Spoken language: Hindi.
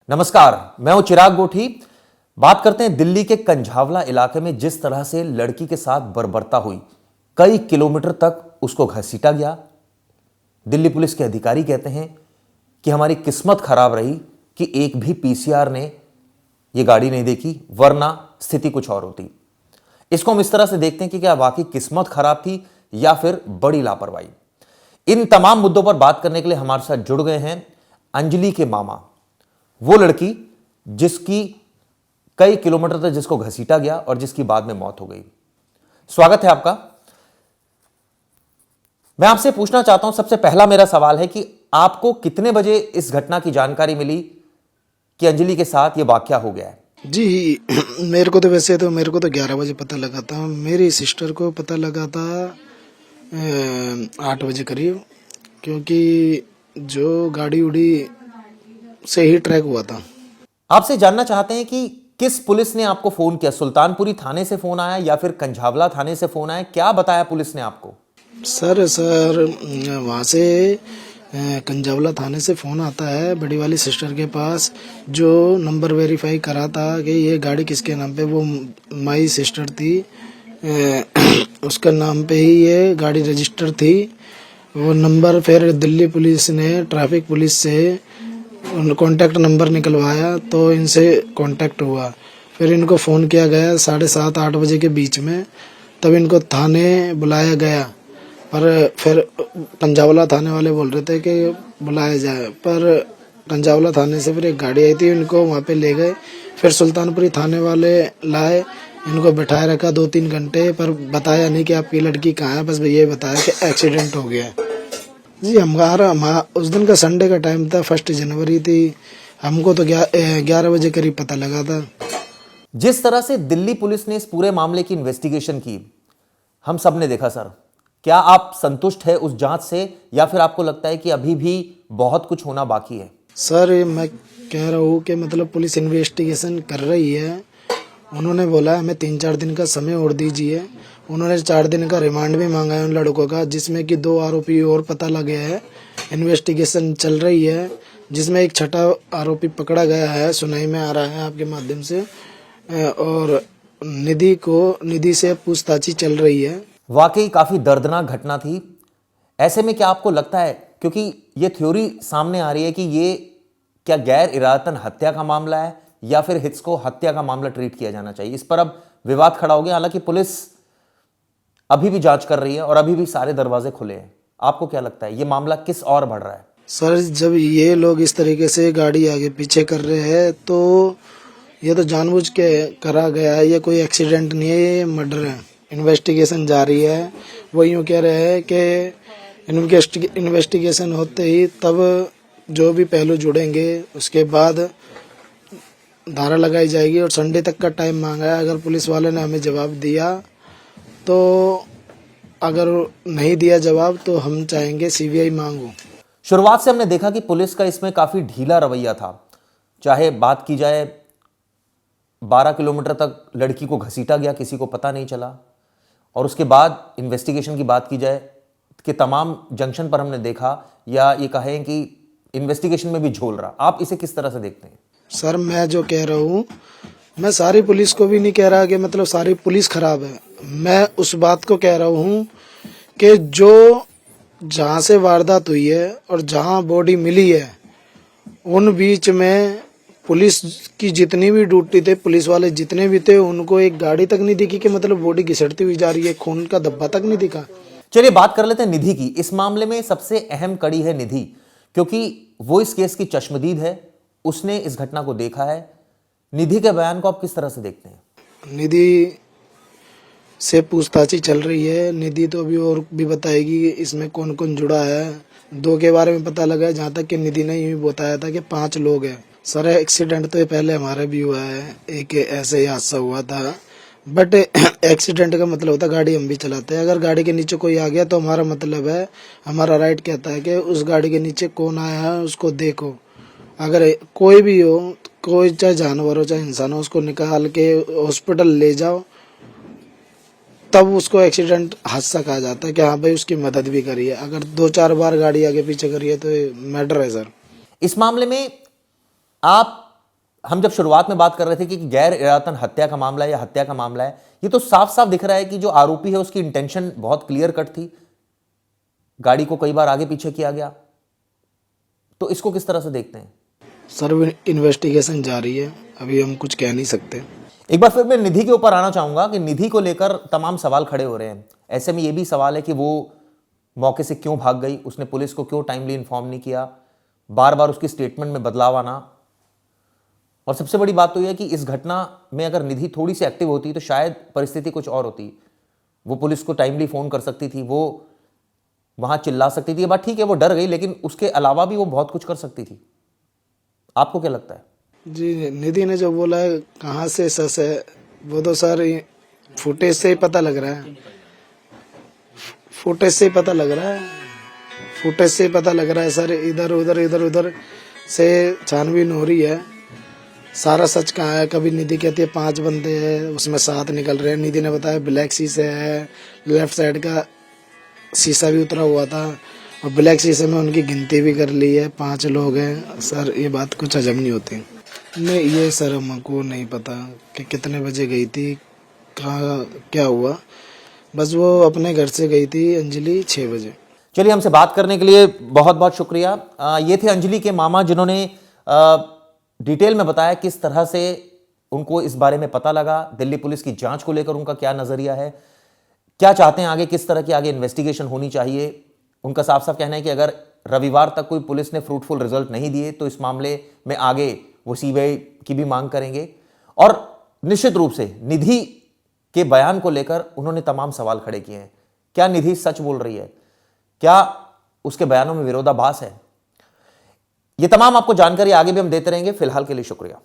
नमस्कार, मैं हूं चिराग गोठी। बात करते हैं दिल्ली के कंझावला इलाके में जिस तरह से लड़की के साथ बर्बरता हुई, कई किलोमीटर तक उसको घसीटा गया। दिल्ली पुलिस के अधिकारी कहते हैं कि हमारी किस्मत खराब रही कि एक भी पीसीआर ने यह गाड़ी नहीं देखी, वरना स्थिति कुछ और होती। इसको हम इस तरह से देखते हैं कि क्या वाकई किस्मत खराब थी या फिर बड़ी लापरवाही। इन तमाम मुद्दों पर बात करने के लिए हमारे साथ जुड़ गए हैं अंजलि के मामा, वो लड़की जिसकी कई किलोमीटर तक जिसको घसीटा गया और जिसकी बाद में मौत हो गई। स्वागत है आपका। मैं आपसे पूछना चाहता हूं, सबसे पहला मेरा सवाल है कि आपको कितने बजे इस घटना की जानकारी मिली कि अंजलि के साथ यह वाकया हो गया है? जी, मेरे को तो 11 बजे पता लगा था। मेरी सिस्टर को पता लगा था 8 बजे करीब, क्योंकि जो गाड़ी उड़ी से ही ट्रैक हुआ था। आपसे जानना चाहते हैं कि किस पुलिस ने आपको फोन किया? सुल्तानपुरी थाने से फोन आया या फिर कंझावला थाने से फोन आया? क्या बताया पुलिस ने आपको? सर वहाँ से कंजावला थाने से फ़ोन आता है बड़ी वाली सिस्टर के पास, जो नंबर वेरीफाई करा था कि ये गाड़ी किसके नाम पे। वो माई सिस्टर थी, उसका नाम पे ही ये गाड़ी रजिस्टर थी। वो नंबर फिर दिल्ली पुलिस ने ट्रैफिक पुलिस से कॉन्टैक्ट नंबर निकलवाया, तो इनसे कॉन्टैक्ट हुआ। फिर इनको फ़ोन किया गया 7:30-8 बजे के बीच में, तब इनको थाने बुलाया गया। पर फिर कंजावला थाने वाले बोल रहे थे कि बुलाया जाए, पर कंजावला थाने से फिर एक गाड़ी आई थी, इनको वहाँ पे ले गए। फिर सुल्तानपुरी थाने वाले लाए, इनको बिठाए रखा 2-3 घंटे, पर बताया नहीं कि आपकी लड़की कहाँ है। बस ये बताया कि एक्सीडेंट हो गया। जी, हमारा उस दिन का संडे का टाइम था, 1 जनवरी थी। हमको तो 11 बजे करीब पता लगा था। जिस तरह से दिल्ली पुलिस ने इस पूरे मामले की इन्वेस्टिगेशन की, हम सब ने देखा। सर, क्या आप संतुष्ट है उस जांच से या फिर आपको लगता है कि अभी भी बहुत कुछ होना बाकी है? सर, मैं कह रहा हूँ कि मतलब पुलिस इन्वेस्टिगेशन कर रही है। उन्होंने बोला हमें 3-4 दिन का समय और दीजिए। उन्होंने 4 दिन का रिमांड भी मांगा है उन लड़कों का, जिसमें कि 2 आरोपी और पता लगे है। इन्वेस्टिगेशन चल रही है, जिसमें एक छठा आरोपी पकड़ा गया है, सुनाई में आ रहा है आपके माध्यम से। और निधि से पूछताछ चल रही है। वाकई काफी दर्दनाक घटना थी। ऐसे में क्या आपको लगता है, क्योंकि ये थ्योरी सामने आ रही है कि ये क्या गैर इरादतन हत्या का मामला है या फिर इसको हत्या का मामला ट्रीट किया जाना चाहिए? इस पर अब विवाद खड़ा हो गया। हालांकि पुलिस अभी भी जांच कर रही है और अभी भी सारे दरवाजे खुले हैं। आपको क्या लगता है, ये मामला किस ओर बढ़ रहा है? सर, जब ये लोग इस तरीके से गाड़ी आगे पीछे कर रहे हैं, तो ये तो जानबूझ के करा गया है। ये कोई एक्सीडेंट नहीं है, ये मर्डर है। इन्वेस्टिगेशन जारी है। वो यूँ कह रहे हैं कि इन्वेस्टिगेशन होते ही तब जो भी पहलू जुड़ेंगे उसके बाद धारा लगाई जाएगी, और संडे तक का टाइम मांगा है। अगर पुलिस वाले ने हमें जवाब दिया तो, अगर नहीं दिया जवाब तो हम चाहेंगे सीबीआई मांगो। शुरुआत से हमने देखा कि पुलिस का इसमें काफी ढीला रवैया था। चाहे बात की जाए 12 किलोमीटर तक लड़की को घसीटा गया, किसी को पता नहीं चला, और उसके बाद इन्वेस्टिगेशन की बात की जाए कि तमाम जंक्शन पर हमने देखा, या ये कहें कि इन्वेस्टिगेशन में भी झोल रहा। आप इसे किस तरह से देखते हैं? सर, मैं जो कह रहा हूँ, मैं सारी पुलिस को भी नहीं कह रहा कि मतलब सारी पुलिस खराब है। मैं उस बात को कह रहा हूँ कि जो जहाँ से वारदात हुई है और जहाँ बॉडी मिली है, उन बीच में पुलिस की जितनी भी ड्यूटी थे, पुलिस वाले जितने भी थे, उनको एक गाड़ी तक नहीं दिखी कि मतलब बॉडी घिसटती हुई जा रही है, खून का धब्बा तक नहीं दिखा। चलिए बात कर लेते हैं निधि की। इस मामले में सबसे अहम कड़ी है निधि, क्योंकि वो इस केस की चश्मदीद है, उसने इस घटना को देखा है। निधि के बयान को आप किस तरह से देखते हैं? निधि से पूछताछ चल रही है। निधि तो अभी और भी बताएगी इसमें कौन कौन जुड़ा है। 2 के बारे में पता लगा है, जहाँ तक कि निधि ने यूँ बताया था कि 5 लोग हैं। सर, एक्सीडेंट तो ये पहले हमारा भी हुआ है, एक ऐसे ही हादसा हुआ था। बट एक्सीडेंट का मतलब होता है गाड़ी हम भी चलाते हैं। अगर गाड़ी के नीचे कोई आ गया तो हमारा मतलब है, हमारा राइट कहता है कि उस गाड़ी के नीचे कौन आया है उसको देखो। अगर कोई भी हो, कोई चाहे जानवर हो चाहे इंसान हो, उसको निकाल के हॉस्पिटल ले जाओ, तब उसको एक्सीडेंट हादसा कहा जाता है कि हाँ भाई उसकी मदद भी करी है। अगर 2-4 बार गाड़ी आगे पीछे करी है तो ये मर्डर है सर। इस मामले में आप हम जब शुरुआत में बात कर रहे थे कि गैर इरादतन हत्या का मामला है या हत्या का मामला है, ये तो साफ साफ दिख रहा है कि जो आरोपी है उसकी इंटेंशन बहुत क्लियर कट थी, गाड़ी को कई बार आगे पीछे किया गया। तो इसको किस तरह से देखते हैं? सर इन्वेस्टिगेशन जारी है, अभी हम कुछ कह नहीं सकते। एक बार फिर मैं निधि के ऊपर आना चाहूंगा कि निधि को लेकर तमाम सवाल खड़े हो रहे हैं। ऐसे में यह भी सवाल है कि वो मौके से क्यों भाग गई, उसने पुलिस को क्यों टाइमली इन्फॉर्म नहीं किया, बार बार उसकी स्टेटमेंट में बदलाव आना। और सबसे बड़ी बात तो यह है कि इस घटना में अगर निधि थोड़ी सी एक्टिव होती तो शायद परिस्थिति कुछ और होती। वो पुलिस को टाइमली फोन कर सकती थी, वो वहां चिल्ला सकती थी। ये बात ठीक है, वो डर गई, लेकिन उसके अलावा भी वो बहुत कुछ कर सकती थी। आपको क्या लगता है? जी, निधि ने जो बोला है कहाँ से सच है, वो तो सर फुटेज से ही पता लग रहा है। फुटेज से ही पता लग रहा है, फुटेज से ही पता लग रहा है सर। इधर उधर से छानबीन हो रही है, सारा सच कहाँ है। कभी निधि कहती है 5 बंदे हैं, उसमें 7 निकल रहे हैं। निधि ने बताया ब्लैक शीशे है, लेफ्ट साइड का शीशा भी उतरा हुआ था, और ब्लैक शीशे में उनकी गिनती भी कर ली है, 5 लोग हैं। सर ये बात कुछ हजम नहीं होती। नहीं, ये सर हमको नहीं पता कि कितने बजे गई थी, कहाँ क्या हुआ। बस वो अपने घर से गई थी अंजलि 6 बजे। चलिए, हमसे बात करने के लिए बहुत बहुत शुक्रिया। ये थे अंजलि के मामा, जिन्होंने डिटेल में बताया किस तरह से उनको इस बारे में पता लगा, दिल्ली पुलिस की जांच को लेकर उनका क्या नजरिया है, क्या चाहते हैं आगे, किस तरह की आगे इन्वेस्टिगेशन होनी चाहिए। उनका साफ साफ कहना है कि अगर रविवार तक कोई पुलिस ने फ्रूटफुल रिजल्ट नहीं दिए तो इस मामले में आगे वो सीबीआई की भी मांग करेंगे। और निश्चित रूप से निधि के बयान को लेकर उन्होंने तमाम सवाल खड़े किए हैं। क्या निधि सच बोल रही है? क्या उसके बयानों में विरोधाभास है? ये तमाम आपको जानकारी आगे भी हम देते रहेंगे। फिलहाल के लिए शुक्रिया।